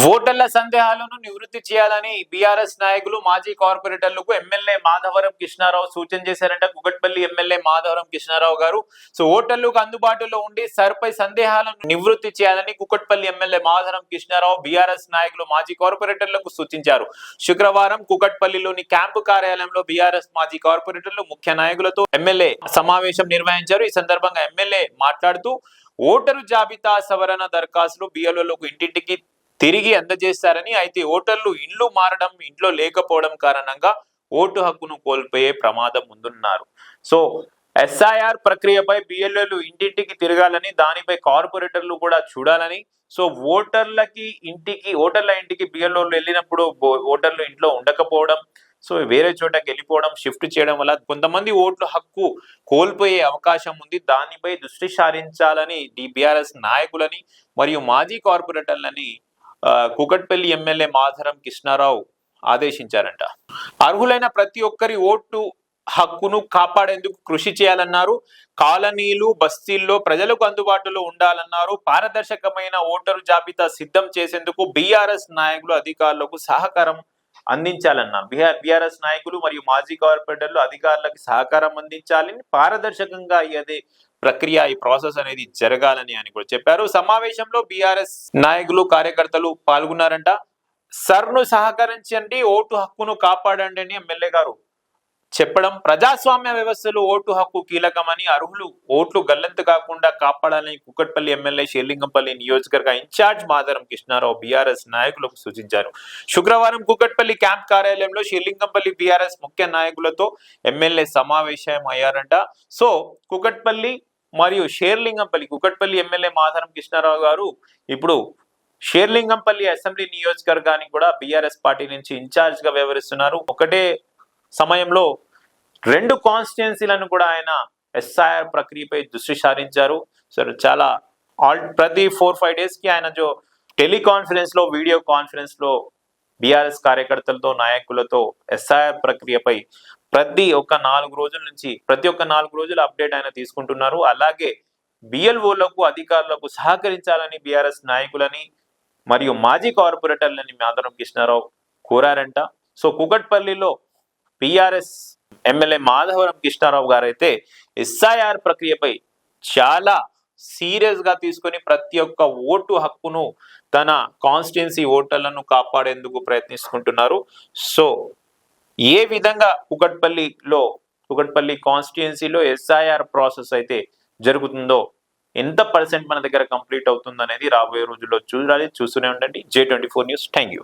ఓటర్ల సందేహాలను నివృత్తి చేయాలని బీఆర్ఎస్ నాయకులు మాజీ కార్పొరేటర్లకు ఎమ్మెల్యే మాధవరం కృష్ణారావు సూచన చేశారంట. కుకట్పల్లి ఎమ్మెల్యే మాధవరం కృష్ణారావు గారు ఓటర్లకు అందుబాటులో ఉండి సర్పై సందేహాలను నివృత్తి చేయాలని కుకట్పల్లి ఎమ్మెల్యే మాధవరం కృష్ణారావు బీఆర్ఎస్ నాయకులు మాజీ కార్పొరేటర్లకు సూచించారు. శుక్రవారం కుకట్పల్లిలోని క్యాంపు కార్యాలయంలో బీఆర్ఎస్ మాజీ కార్పొరేటర్లు ముఖ్య నాయకులతో ఎమ్మెల్యే సమావేశం నిర్వహించారు. ఈ సందర్భంగా ఎమ్మెల్యే మాట్లాడుతూ ఓటరు జాబితా సవరణ దరఖాస్తులు బిఎల్ఓలకు ఇంటింటికి తిరిగి అందజేస్తారని, అయితే ఓటర్లు ఇండ్లు మారడం, ఇంట్లో లేకపోవడం కారణంగా ఓటు హక్కును కోల్పోయే ప్రమాదం ఉందన్నారు. సో ఎస్ఐఆర్ ప్రక్రియపై బిఎల్ఓలు ఇంటింటికి తిరగాలని, దానిపై కార్పొరేటర్లు కూడా చూడాలని, సో ఓటర్ల ఇంటికి బిఎల్ఓలు వెళ్ళినప్పుడు ఓటర్లు ఇంట్లో ఉండకపోవడం, సో వేరే చోటకి వెళ్ళిపోవడం, షిఫ్ట్ చేయడం వల్ల కొంతమంది ఓట్లు హక్కు కోల్పోయే అవకాశం ఉంది. దానిపై దృష్టి సారించాలని బీఆర్ఎస్ నాయకులని మరియు మాజీ కార్పొరేటర్లని కుకట్పల్లి ఎమ్మెల్యే మాధవరం కృష్ణారావు ఆదేశించారంట. అర్హులైన ప్రతి ఒక్కరి ఓటు హక్కును కాపాడేందుకు కృషి చేయాలన్నారు. కాలనీలు, బస్తీల్లో ప్రజలకు అందుబాటులో ఉండాలన్నారు. పారదర్శకమైన ఓటరు జాబితా సిద్ధం చేసేందుకు బీఆర్ఎస్ నాయకులు అధికారులకు సహకారం అందించాలన్నారు. బీఆర్ఎస్ నాయకులు మరియు మాజీ కార్పొరేటర్లు అధికారులకు సహకారం అందించాలని, పారదర్శకంగా అయ్యేది ప్రక్రియ, ఈ ప్రాసెస్ అనేది జరగాలని అని కూడా చెప్పారు. సమావేశంలో బీఆర్ఎస్ నాయకులు, కార్యకర్తలు పాల్గొన్నారంట. సర్ను సహకరించండి, ఓటు హక్కును కాపాడండి అని ఎమ్మెల్యే గారు చెప్పడం, ప్రజాస్వామ్య వ్యవస్థలో ఓటు హక్కు కీలకమని, అర్హులు ఓట్లు గల్లంతు కాకుండా కాపాడాలని కుకట్పల్లి ఎమ్మెల్యే షేర్లింగంపల్లి నియోజకవర్గ ఇన్ఛార్జ్ మాధవరం కృష్ణారావు బీఆర్ఎస్ నాయకులకు సూచించారు. శుక్రవారం కుకట్పల్లి క్యాంప్ కార్యాలయంలో షేర్లింగంపల్లి బీఆర్ఎస్ ముఖ్య నాయకులతో ఎమ్మెల్యే సమావేశం అయ్యారంట. సో కుకట్పల్లి మరియు షేర్లింగంపల్లి, కుకట్పల్లి ఎమ్మెల్యే మాధవరం కృష్ణారావు గారు ఇప్పుడు షేర్లింగంపల్లి అసెంబ్లీ నియోజకవర్గానికి కూడా బీఆర్ఎస్ పార్టీ నుంచి ఇన్ఛార్జ్ గా వ్యవహరిస్తున్నారు. ఒకటే సమయంలో 2 కాన్స్టిట్యుయెన్సీలను కూడా ఆయన ఎస్ఐఆర్ ప్రక్రియపై దృష్టి సారించారు. సో చాలా ప్రతి 4-5 డేస్ కి ఆయన టెలికాన్ఫరెన్స్ లో, వీడియో కాన్ఫరెన్స్ లో బీఆర్ఎస్ కార్యకర్తలతో, నాయకులతో ఎస్ఐఆర్ ప్రక్రియపై ప్రతి ఒక్క 4 రోజుల నుంచి ప్రతి ఒక్క 4 రోజుల అప్డేట్ ఆయన తీసుకుంటున్నారు. అలాగే బిఎల్ఓలకు, అధికారులకు సహకరించాలని బీఆర్ఎస్ నాయకులని మరియు మాజీ కార్పొరేటర్లని మాధవరం కృష్ణారావు కోరారంట. సో కుకట్పల్లిలో బీఆర్ఎస్ ఎమ్మెల్యే మాధవరం కృష్ణారావు గారు అయితే ఎస్ఐఆర్ ప్రక్రియపై చాలా సీరియస్ గా తీసుకొని ప్రతి ఒక్క ఓటు హక్కును, తన కాన్స్టిట్యుయెన్సీ ఓటర్లను కాపాడేందుకు ప్రయత్నిస్తుంటున్నారు. సో ఏ విధంగా కుకట్పల్లి కాన్స్టిట్యుయెన్సీలో ఎస్ఐఆర్ ప్రాసెస్ అయితే జరుగుతుందో, ఎంత పర్సెంట్ మన దగ్గర కంప్లీట్ అవుతుందో అనేది రాబోయే రోజుల్లో చూడాలి. చూస్తూనే ఉండండి J24 న్యూస్. Thank you.